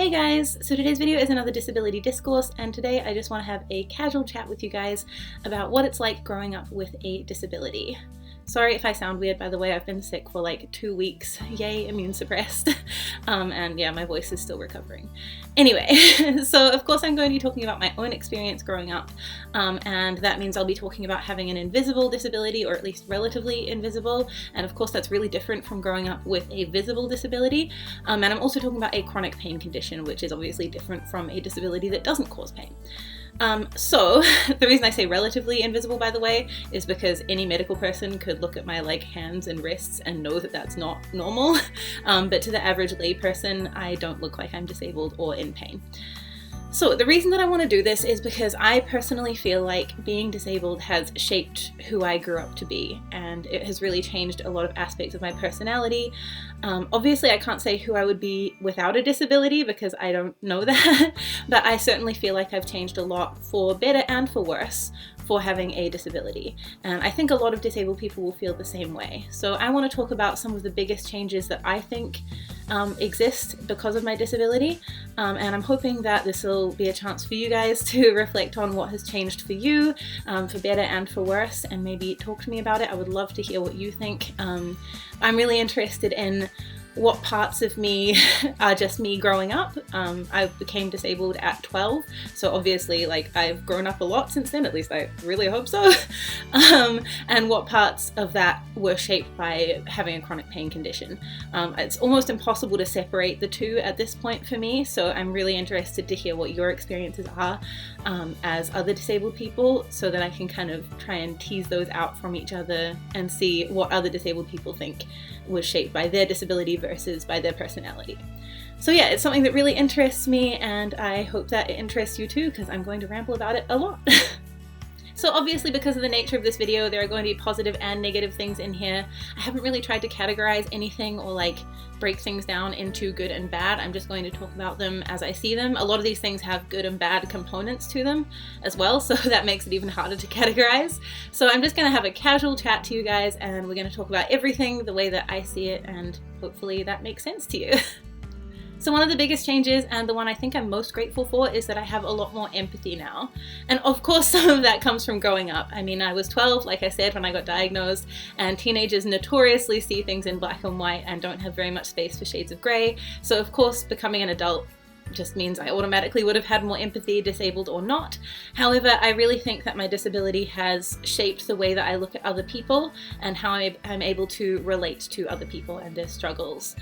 Hey guys, so today's video is another disability discourse, and today I just want to have a casual chat with you guys about what it's like growing up with a disability. Sorry if I sound weird, by the way. I've been sick for like 2 weeks, yay, immune suppressed, and yeah, my voice is still recovering. Anyway, so of course I'm going to be talking about my own experience growing up, and that means I'll be talking about having an invisible disability, or at least relatively invisible, and of course that's really different from growing up with a visible disability, and I'm also talking about a chronic pain condition, which is obviously different from a disability that doesn't cause pain. So the reason I say relatively invisible, by the way, is because any medical person could look at my hands and wrists and know that that's not normal, but to the average lay person, I don't look like I'm disabled or in pain. So the reason that I want to do this is because I personally feel like being disabled has shaped who I grew up to be, and it has really changed a lot of aspects of my personality. Obviously I can't say who I would be without a disability because I don't know that, but I certainly feel like I've changed a lot for better and for worse for having a disability, and I think a lot of disabled people will feel the same way. So I want to talk about some of the biggest changes that I think exist because of my disability, and I'm hoping that this will be a chance for you guys to reflect on what has changed for you, for better and for worse, and maybe talk to me about it. I would love to hear what you think. I'm really interested in what parts of me are just me growing up. I became disabled at 12, so obviously I've grown up a lot since then, at least I really hope so, and what parts of that were shaped by having a chronic pain condition. It's almost impossible to separate the two at this point for me, so I'm really interested to hear what your experiences are as other disabled people, so that I can kind of try and tease those out from each other and see what other disabled people think was shaped by their disability versus by their personality. So yeah, it's something that really interests me, and I hope that it interests you too, because I'm going to ramble about it a lot. So obviously, because of the nature of this video, there are going to be positive and negative things in here. I haven't really tried to categorize anything or break things down into good and bad. I'm just going to talk about them as I see them. A lot of these things have good and bad components to them as well, so that makes it even harder to categorize. So I'm just going to have a casual chat to you guys, and we're going to talk about everything the way that I see it, and hopefully that makes sense to you. So one of the biggest changes, and the one I think I'm most grateful for, is that I have a lot more empathy now. And of course some of that comes from growing up. I mean, I was 12, like I said, when I got diagnosed, and teenagers notoriously see things in black and white and don't have very much space for shades of grey. So of course becoming an adult just means I automatically would have had more empathy, disabled or not. However, I really think that my disability has shaped the way that I look at other people and how I'm able to relate to other people and their struggles.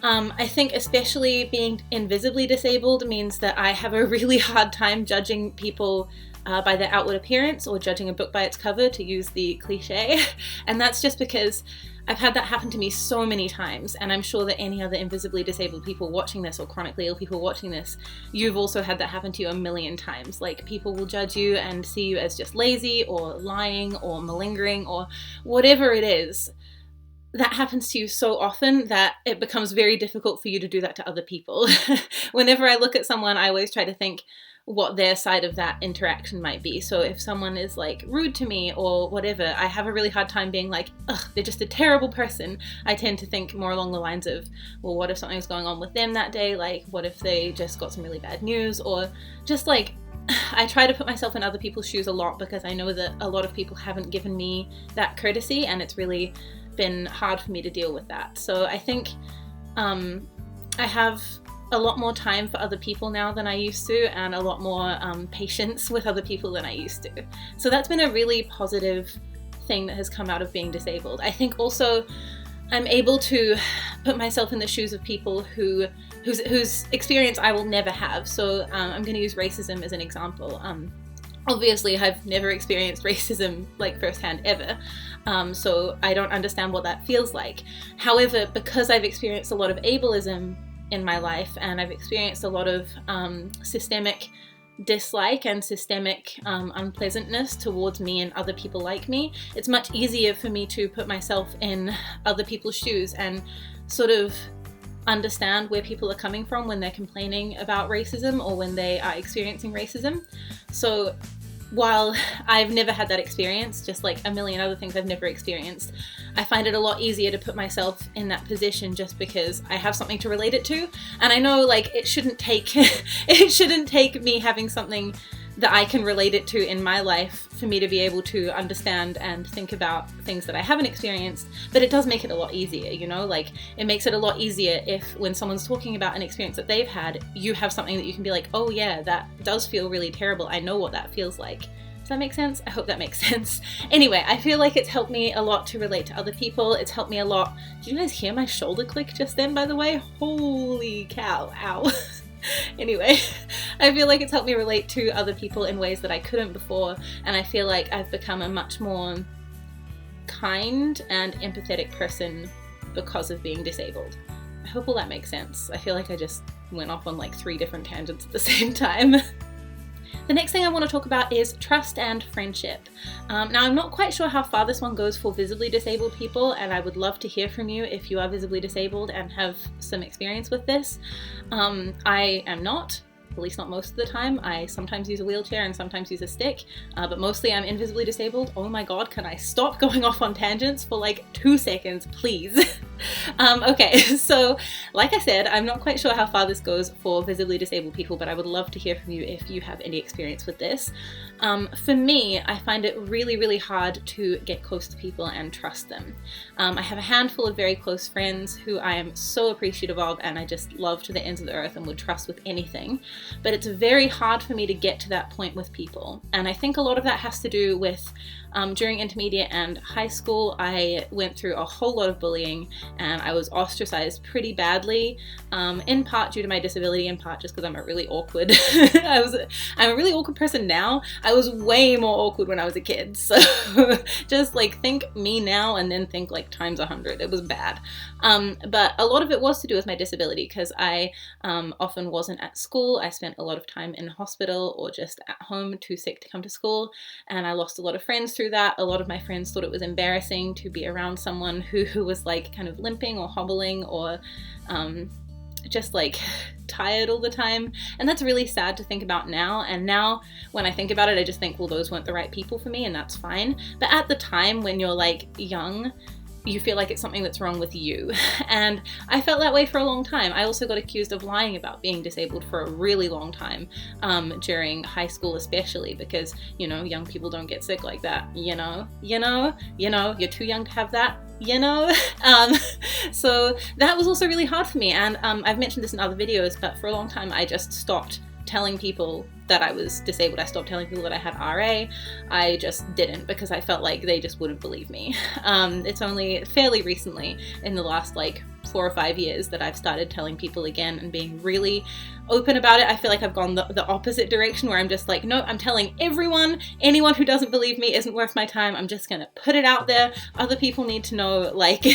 I think especially being invisibly disabled means that I have a really hard time judging people by their outward appearance, or judging a book by its cover, to use the cliche. And that's just because I've had that happen to me so many times, and I'm sure that any other invisibly disabled people watching this, or chronically ill people watching this, you've also had that happen to you a million times. People will judge you and see you as just lazy or lying or malingering or whatever it is. That happens to you so often that it becomes very difficult for you to do that to other people. Whenever I look at someone, I always try to think what their side of that interaction might be. So if someone is rude to me or whatever, I have a really hard time being ugh, they're just a terrible person. I tend to think more along the lines of, well, what if something's going on with them that day? What if they just got some really bad news? Or just I try to put myself in other people's shoes a lot, because I know that a lot of people haven't given me that courtesy, and it's really been hard for me to deal with that. So I think I have a lot more time for other people now than I used to, and a lot more patience with other people than I used to. So that's been a really positive thing that has come out of being disabled. I think also I'm able to put myself in the shoes of people whose experience I will never have. So I'm going to use racism as an example. Obviously, I've never experienced racism firsthand ever, so I don't understand what that feels like. However, because I've experienced a lot of ableism in my life, and I've experienced a lot of systemic dislike and systemic unpleasantness towards me and other people like me, it's much easier for me to put myself in other people's shoes and sort of understand where people are coming from when they're complaining about racism or when they are experiencing racism. So while I've never had that experience, just like a million other things I've never experienced, I find it a lot easier to put myself in that position just because I have something to relate it to. And I know like it shouldn't take me having something that I can relate it to in my life for me to be able to understand and think about things that I haven't experienced, but it does make it a lot easier, you know, like it makes it a lot easier if when someone's talking about an experience that they've had, you have something that you can be like, oh yeah, that does feel really terrible. I know what that feels like. Does that make sense? I hope that makes sense. Anyway, I feel like it's helped me a lot to relate to other people. It's helped me a lot. Did you guys hear my shoulder click just then, by the way? Holy cow, ow. Anyway, I feel like it's helped me relate to other people in ways that I couldn't before, and I feel like I've become a much more kind and empathetic person because of being disabled. I hope all that makes sense. I feel like I just went off on like 3 different tangents at the same time. The next thing I want to talk about is trust and friendship. Now, I'm not quite sure how far this one goes for visibly disabled people, and I would love to hear from you if you are visibly disabled and have some experience with this. I am not. At least not most of the time. I sometimes use a wheelchair and sometimes use a stick, but mostly I'm invisibly disabled. Oh my god, can I stop going off on tangents for like 2 seconds, please? Okay, so like I said, I'm not quite sure how far this goes for visibly disabled people, but I would love to hear from you if you have any experience with this. For me, I find it really, really hard to get close to people and trust them. I have a handful of very close friends who I am so appreciative of and I just love to the ends of the earth and would trust with anything. But it's very hard for me to get to that point with people. And I think a lot of that has to do with during intermediate and high school, I went through a whole lot of bullying and I was ostracized pretty badly, in part due to my disability, in part just because I'm a really awkward, I'm a really awkward person now. I was way more awkward when I was a kid. So just like think me now and then think like times 100. It was bad. But a lot of it was to do with my disability because I often wasn't at school. I spent a lot of time in hospital or just at home too sick to come to school, and I lost a lot of friends through that. A lot of my friends thought it was embarrassing to be around someone who was like kind of limping or hobbling or just like tired all the time, and that's really sad to think about now. And now when I think about it, I just think, well, those weren't the right people for me, and that's fine. But at the time when you're like young, you feel like it's something that's wrong with you. And I felt that way for a long time. I also got accused of lying about being disabled for a really long time, during high school especially, because, you know, young people don't get sick like that, you know, you're too young to have that, you know? So that was also really hard for me. And I've mentioned this in other videos, but for a long time I just stopped telling people that I was disabled. I stopped telling people that I had RA. I just didn't because I felt like they just wouldn't believe me. It's only fairly recently, in the last like 4 or 5 years, that I've started telling people again and being really open about it. I feel like I've gone the opposite direction where I'm just like, no, I'm telling everyone. Anyone who doesn't believe me isn't worth my time. I'm just gonna put it out there. Other people need to know, like,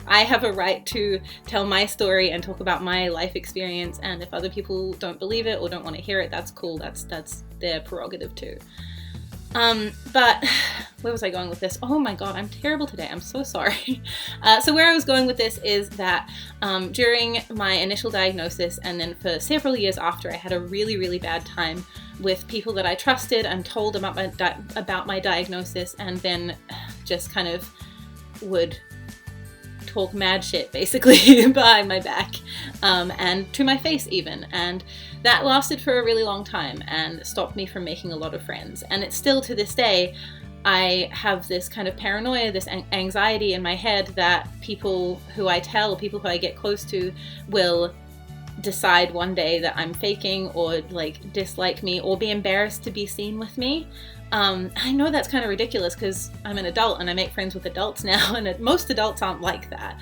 I have a right to tell my story and talk about my life experience, and if other people don't believe it or don't want to hear it, that's cool. That's their prerogative too. But where was I going with this? Oh my god, I'm terrible today. I'm so sorry. So where I was going with this is that during my initial diagnosis and then for several years after, I had a really, really bad time with people that I trusted and told about my diagnosis, and then just kind of would talk mad shit basically behind my back, and to my face even, and that lasted for a really long time and stopped me from making a lot of friends. And it's still to this day, I have this kind of paranoia, this anxiety in my head that people who I tell, people who I get close to, will decide one day that I'm faking or like dislike me or be embarrassed to be seen with me. I know that's kind of ridiculous because I'm an adult and I make friends with adults now, and most adults aren't like that.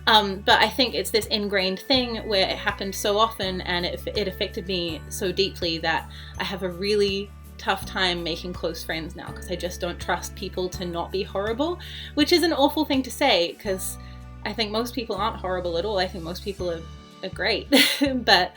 But I think it's this ingrained thing where it happened so often and it affected me so deeply that I have a really tough time making close friends now because I just don't trust people to not be horrible, which is an awful thing to say because I think most people aren't horrible at all. I think most people are great. But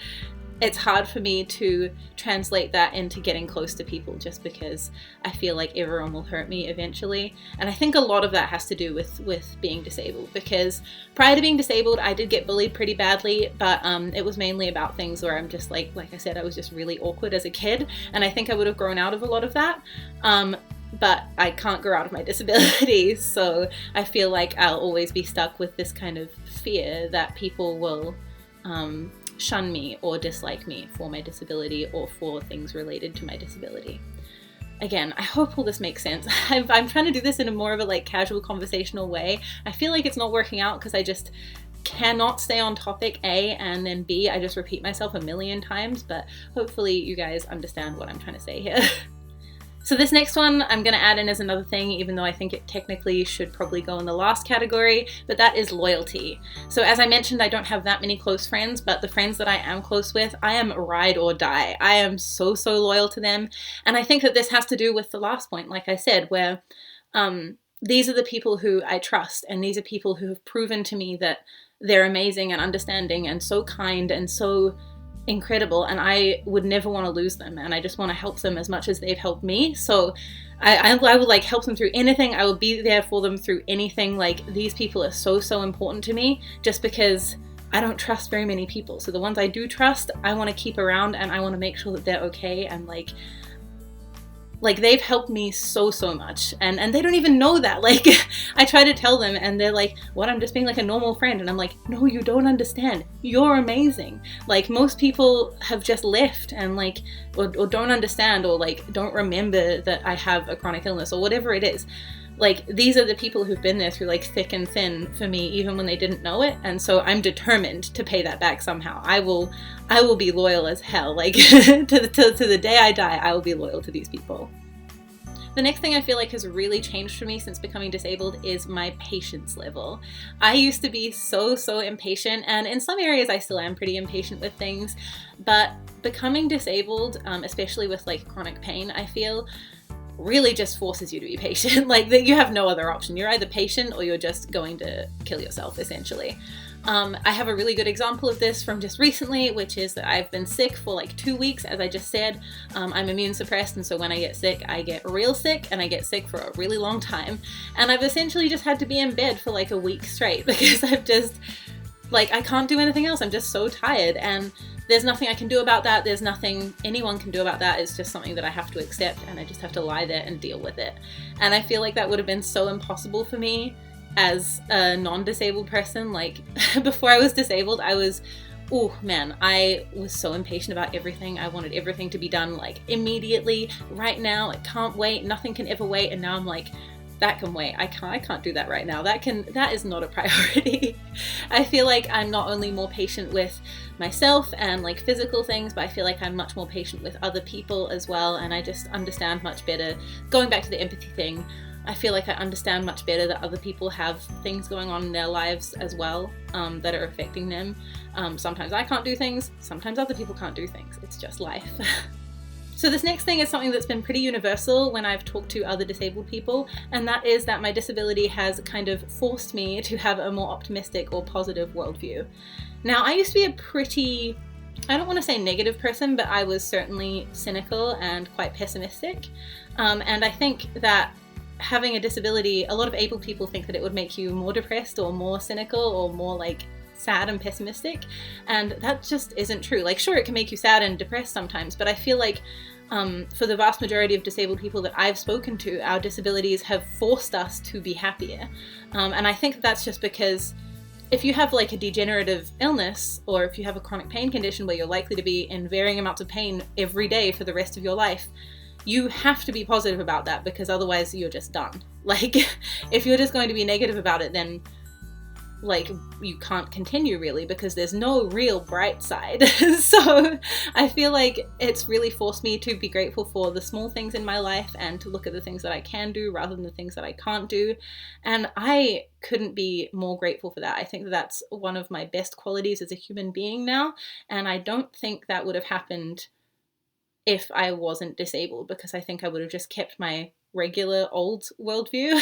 it's hard for me to translate that into getting close to people, just because I feel like everyone will hurt me eventually. And I think a lot of that has to do with being disabled, because prior to being disabled, I did get bullied pretty badly, but it was mainly about things where I'm just like I said, I was just really awkward as a kid, and I think I would have grown out of a lot of that. But I can't grow out of my disability, so I feel like I'll always be stuck with this kind of fear that people will shun me or dislike me for my disability or for things related to my disability. Again, I hope all this makes sense. I'm trying to do this in a more of a like casual conversational way. I feel like it's not working out because I just cannot stay on topic, A, and then B, I just repeat myself a million times, but hopefully you guys understand what I'm trying to say here. So this next one I'm going to add in as another thing, even though I think it technically should probably go in the last category, but that is loyalty. So as I mentioned, I don't have that many close friends, but the friends that I am close with, I am ride or die. I am so loyal to them. And I think that this has to do with the last point, like I said, where these are the people who I trust, and these are people who have proven to me that they're amazing and understanding and so kind and so incredible, and I would never want to lose them, and I just want to help them as much as they've helped me. So I would like help them through anything. I will be there for them through anything. Like, these people are so important to me, just because I don't trust very many people. So the ones I do trust, I want to keep around, and I want to make sure that they're okay, and like they've helped me so much, and they don't even know that. Like, I try to tell them and they're like, what, I'm just being like a normal friend? And I'm like, no, you don't understand, you're amazing. Like, most people have just left and like or don't understand, or like don't remember that I have a chronic illness or whatever it is. Like, these are the people who've been there through like thick and thin for me, even when they didn't know it. And so I'm determined to pay that back somehow. I will be loyal as hell. Like, to the day I die, I will be loyal to these people. The next thing I feel like has really changed for me since becoming disabled is my patience level. I used to be so impatient, and in some areas I still am pretty impatient with things, but becoming disabled, especially with like chronic pain, I feel really just forces you to be patient. Like, you have no other option. You're either patient or you're just going to kill yourself, essentially. I have a really good example of this from just recently, which is that I've been sick for like 2 weeks, as I just said. I'm immune suppressed, and so when I get sick, I get real sick, and I get sick for a really long time. And I've essentially just had to be in bed for like a week straight, because I've just, like, I can't do anything else. I'm just so tired, and there's nothing I can do about that. There's nothing anyone can do about that. It's just something that I have to accept, and I just have to lie there and deal with it. And I feel like that would have been so impossible for me as a non-disabled person. Like, before I was disabled, I was, oh man, I was so impatient about everything. I wanted everything to be done like immediately, right now. I can't wait. Nothing can ever wait. And now I'm like, that can wait. I can't do that right now. That is not a priority. I feel like I'm not only more patient with myself and like physical things, but I feel like I'm much more patient with other people as well. And I just understand much better. Going back to the empathy thing, I feel like I understand much better that other people have things going on in their lives as well, that are affecting them. Sometimes I can't do things, sometimes other people can't do things. It's just life. So this next thing is something that's been pretty universal when I've talked to other disabled people, and that is that my disability has kind of forced me to have a more optimistic or positive worldview. Now, I used to be a pretty, I don't want to say negative person, but I was certainly cynical and quite pessimistic. And I think that having a disability, a lot of able people think that it would make you more depressed or more cynical or more like sad and pessimistic, and that just isn't true. Like, sure, it can make you sad and depressed sometimes, but I feel like for the vast majority of disabled people that I've spoken to, our disabilities have forced us to be happier. And I think that's just because if you have like a degenerative illness, or if you have a chronic pain condition where you're likely to be in varying amounts of pain every day for the rest of your life, you have to be positive about that, because otherwise you're just done. Like, if you're just going to be negative about it, then like you can't continue really, because there's no real bright side. So I feel like it's really forced me to be grateful for the small things in my life and to look at the things that I can do rather than the things that I can't do. And I couldn't be more grateful for that. I think that that's one of my best qualities as a human being now, and I don't think that would have happened if I wasn't disabled, because I think I would have just kept my regular old worldview.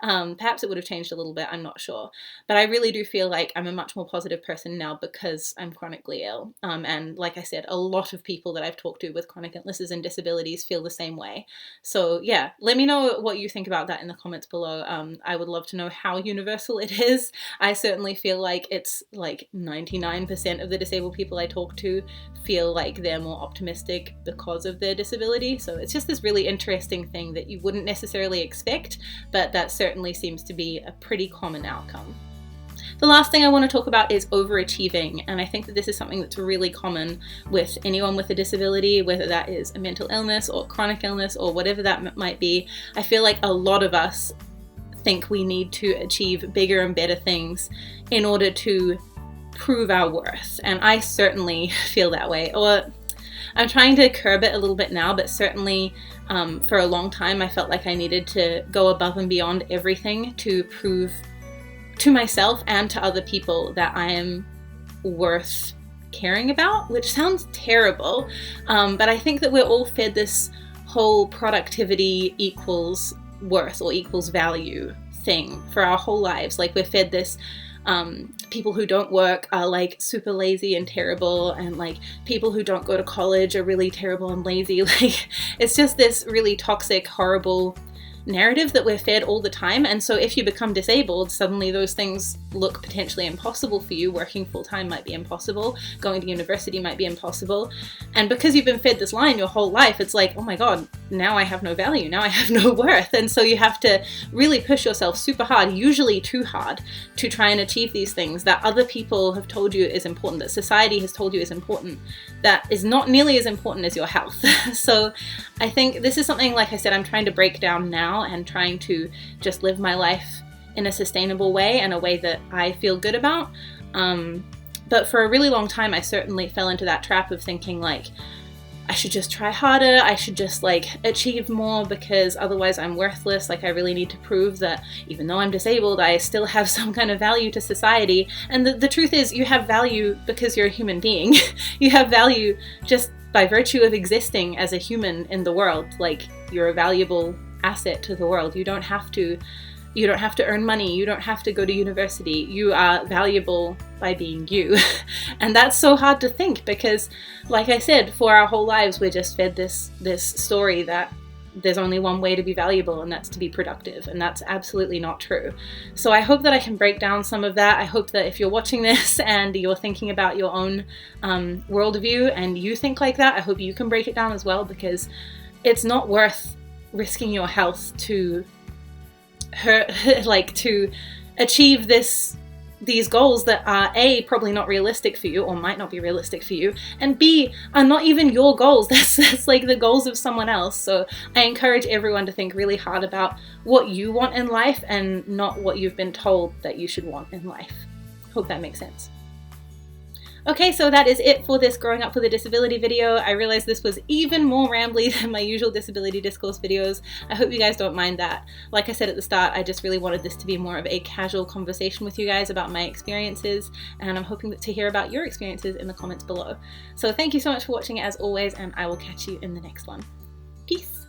Perhaps it would have changed a little bit, I'm not sure. But I really do feel like I'm a much more positive person now because I'm chronically ill. And like I said, a lot of people that I've talked to with chronic illnesses and disabilities feel the same way. So yeah, let me know what you think about that in the comments below. I would love to know how universal it is. I certainly feel like it's like 99% of the disabled people I talk to feel like they're more optimistic because of their disability. So it's just this really interesting thing that you wouldn't necessarily expect, but that certainly seems to be a pretty common outcome. The last thing I want to talk about is overachieving, and I think that this is something that's really common with anyone with a disability, whether that is a mental illness or chronic illness or whatever that might be. I feel like a lot of us think we need to achieve bigger and better things in order to prove our worth, and I certainly feel that way. Or I'm trying to curb it a little bit now, but certainly for a long time I felt like I needed to go above and beyond everything to prove to myself and to other people that I am worth caring about, which sounds terrible, but I think that we're all fed this whole productivity equals worth or equals value thing for our whole lives. Like, we're fed this people who don't work are like super lazy and terrible, and like people who don't go to college are really terrible and lazy. Like, it's just this really toxic, horrible narrative that we're fed all the time. And so if you become disabled, suddenly those things look potentially impossible for you. Working full-time might be impossible, going to university might be impossible, and because you've been fed this line your whole life, it's like, oh my god, now I have no value, now I have no worth. And so you have to really push yourself super hard, usually too hard, to try and achieve these things that other people have told you is important, that society has told you is important, that is not nearly as important as your health. So I think this is something, like I said, I'm trying to break down now and trying to just live my life in a sustainable way and a way that I feel good about. But for a really long time, I certainly fell into that trap of thinking like, I should just try harder, I should just like achieve more because otherwise I'm worthless. Like, I really need to prove that even though I'm disabled, I still have some kind of value to society. And the truth is, you have value because you're a human being. You have value just by virtue of existing as a human in the world. Like, you're a valuable asset to the world. You don't have to earn money, you don't have to go to university. You are valuable by being you. And that's so hard to think because, like I said, for our whole lives we're just fed this story that there's only one way to be valuable, and that's to be productive, and that's absolutely not true. So I hope that I can break down some of that. I hope that if you're watching this and you're thinking about your own worldview and you think like that, I hope you can break it down as well, because it's not worth risking your health to to achieve these goals that are A, probably not realistic for you or might not be realistic for you, and B, are not even your goals. That's like the goals of someone else. So I encourage everyone to think really hard about what you want in life and not what you've been told that you should want in life. Hope that makes sense. Okay, so that is it for this Growing Up with a Disability video. I realize this was even more rambly than my usual disability discourse videos. I hope you guys don't mind that. Like I said at the start, I just really wanted this to be more of a casual conversation with you guys about my experiences, and I'm hoping to hear about your experiences in the comments below. So thank you so much for watching as always, and I will catch you in the next one. Peace!